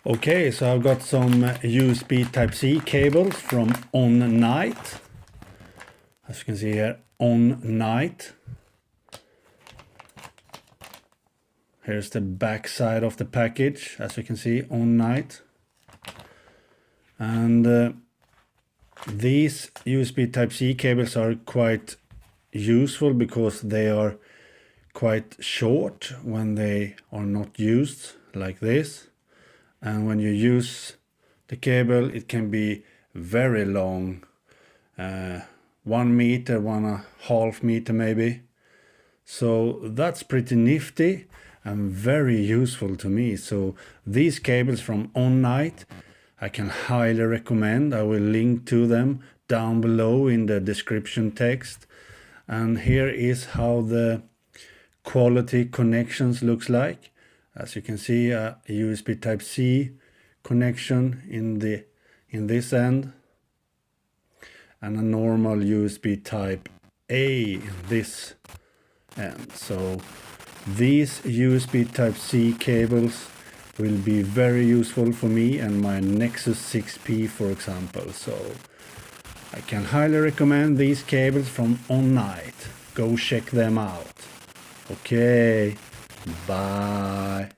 Okay, so I've got some USB Type-C cables from Onite. As you can see here, Onite. Here's the back side of the package, as you can see, Onite. And these USB Type-C cables are quite useful because they are quite short when they are not used, like this. And when you use the cable, it can be very long, 1 meter, 1.5 meter maybe. So that's pretty nifty and very useful to me. So these cables from Onite, I can highly recommend. I will link to them down below in the description text. And here is how the quality connections looks like. As you can see, a USB Type-C connection in this end, and a normal USB Type-A in this end. So these USB Type-C cables will be very useful for me and my Nexus 6P, for example. So I can highly recommend these cables from Onite. Go check them out. Okay, bye.